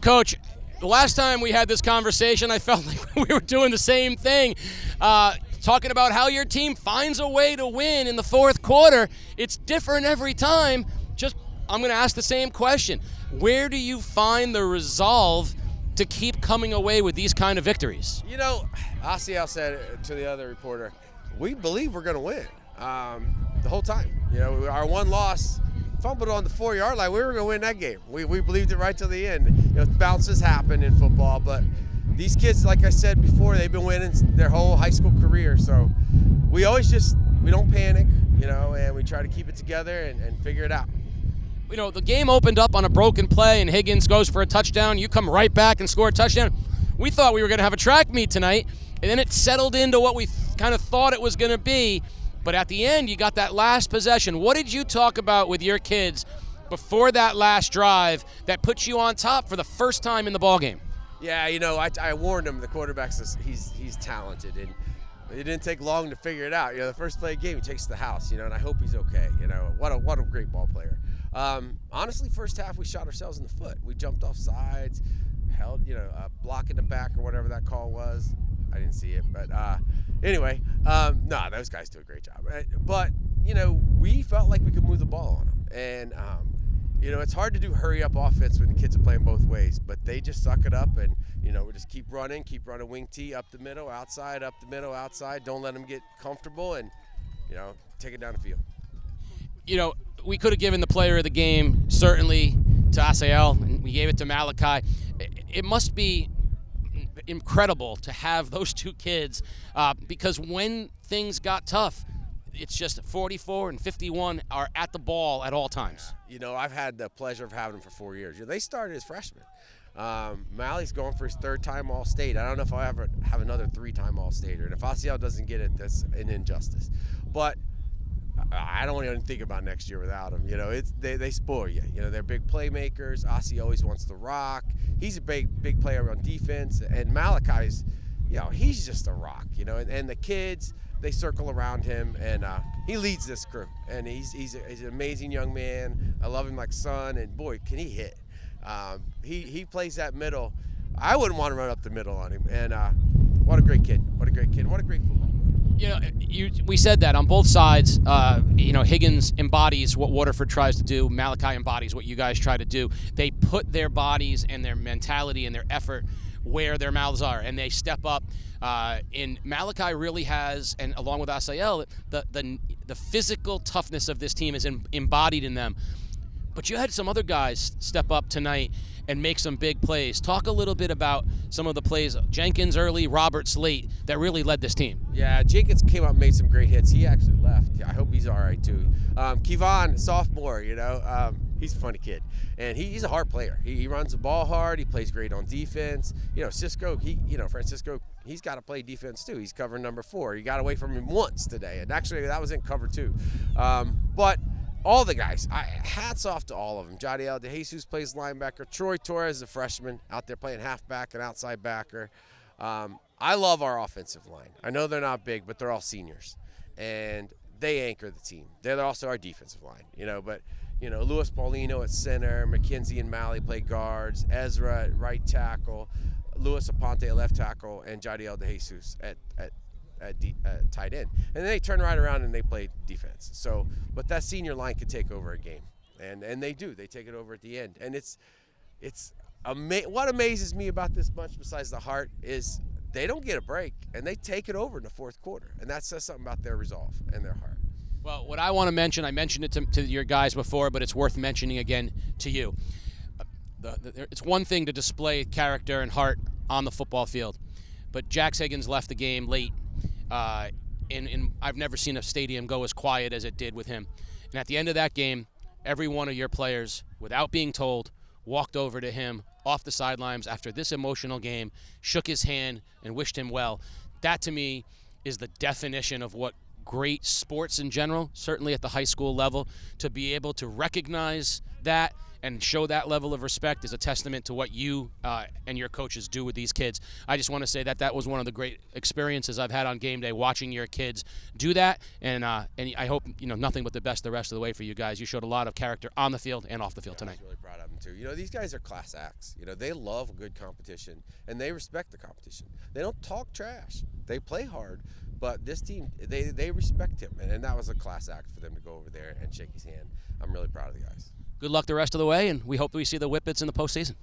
Coach, the last time we had this conversation, I felt like we were doing the same thing, talking about how your team finds a way to win in the fourth quarter. It's different every time. I'm going to ask the same question. Where do you find the resolve to keep coming away with these kind of victories? You know, Asiel said to the other reporter, we believe we're going to win the whole time. You know, our one loss, fumbled on the 4-yard line, we were going to win that game. We believed it right till the end. You know, bounces happen in football, but these kids, like I said before, they've been winning their whole high school career. So we always we don't panic, you know, and we try to keep it together and figure it out. You know, the game opened up on a broken play, and Higgins goes for a touchdown. You come right back and score a touchdown. We thought we were going to have a track meet tonight, and then it settled into what we kind of thought it was going to be. But at the end, you got that last possession. What did you talk about with your kids before that last drive that puts you on top for the first time in the ballgame? Yeah, you know, I warned him. The quarterback's he's talented, and it didn't take long to figure it out. You know, the first play of the game, he takes the house. You know, and I hope he's okay. You know, what a great ball player. Honestly, first half we shot ourselves in the foot. We jumped off sides, held, you know, a block in the back or whatever that call was. I didn't see it, but anyway, no, those guys do a great job. But you know, we felt like we could move the ball on them, and you know, it's hard to do hurry up offense when the kids are playing both ways. But they just suck it up, and you know, we just keep running wing tee up the middle, outside, up the middle, outside. Don't let them get comfortable, and you know, take it down the field. You know, we could have given the player of the game, certainly, to Asiel, and we gave it to Malachi. It must be incredible to have those two kids because when things got tough, it's just 44 and 51 are at the ball at all times. You know, I've had the pleasure of having them for 4 years. You know, they started as freshmen. Mally's going for his 3rd time All-State. I don't know if I'll ever have another 3-time All-Stater. And if Asiel doesn't get it, that's an injustice. But I don't even think about next year without them. You know, they spoil you. You know, they're big playmakers. Asi always wants to rock. He's a big player on defense. And Malachi's, you know, he's just a rock. You know, and the kids, they circle around him, and he leads this crew. And he's an amazing young man. I love him like son. And boy, can he hit! He plays that middle. I wouldn't want to run up the middle on him. And what a great kid! What a great kid! What a great football. You know, we said that on both sides. You know, Higgins embodies what Waterford tries to do. Malachi embodies what you guys try to do. They put their bodies and their mentality and their effort where their mouths are, and they step up. And Malachi really has, and along with Asiel, the physical toughness of this team is embodied in them. But you had some other guys step up tonight and make some big plays. Talk a little bit about some of the plays, Jenkins early, Roberts late, that really led this team. Yeah, Jenkins came up and made some great hits. He actually left. I hope he's all right, too. Kevon, sophomore, you know, he's a funny kid. And he's a hard player. He runs the ball hard. He plays great on defense. You know, Francisco, he's got to play defense, too. He's covering number 4. He got away from him once today. And actually, that was in cover 2. But all the guys, hats off to all of them. Jadiel DeJesus plays linebacker. Troy Torres is a freshman out there playing halfback and outside backer. I love our offensive line. I know they're not big, but they're all seniors. And they anchor the team. They're also our defensive line, you know. But, you know, Luis Paulino at center, McKenzie and Malley play guards, Ezra at right tackle, Luis Aponte at left tackle, and Jadiel DeJesus at tight end. And then they turn right around and they play defense. So, but that senior line could take over a game. And they do. They take it over at the end. And what amazes me about this bunch besides the heart is they don't get a break, and they take it over in the fourth quarter. And that says something about their resolve and their heart. Well, what I want to mention, I mentioned it to your guys before, but it's worth mentioning again to you. It's one thing to display character and heart on the football field, but Jax Higgins left the game late. And I've never seen a stadium go as quiet as it did with him. And at the end of that game, every one of your players, without being told, walked over to him off the sidelines after this emotional game, shook his hand, and wished him well. That, to me, is the definition of what great sports in general, certainly at the high school level, to be able to recognize that and show that level of respect is a testament to what you and your coaches do with these kids. I just want to say that that was one of the great experiences I've had on game day, watching your kids do that, and I hope nothing but the best the rest of the way for you guys. You showed a lot of character on the field and off the field tonight. I was really proud of them too. These guys are class acts. They love a good competition and they respect the competition. They don't talk trash. They play hard, but this team, they respect him, and that was a class act for them to go over there and shake his hand. I'm really proud of the guys. Good luck the rest of the way, and we hope we see the Whippets in the postseason.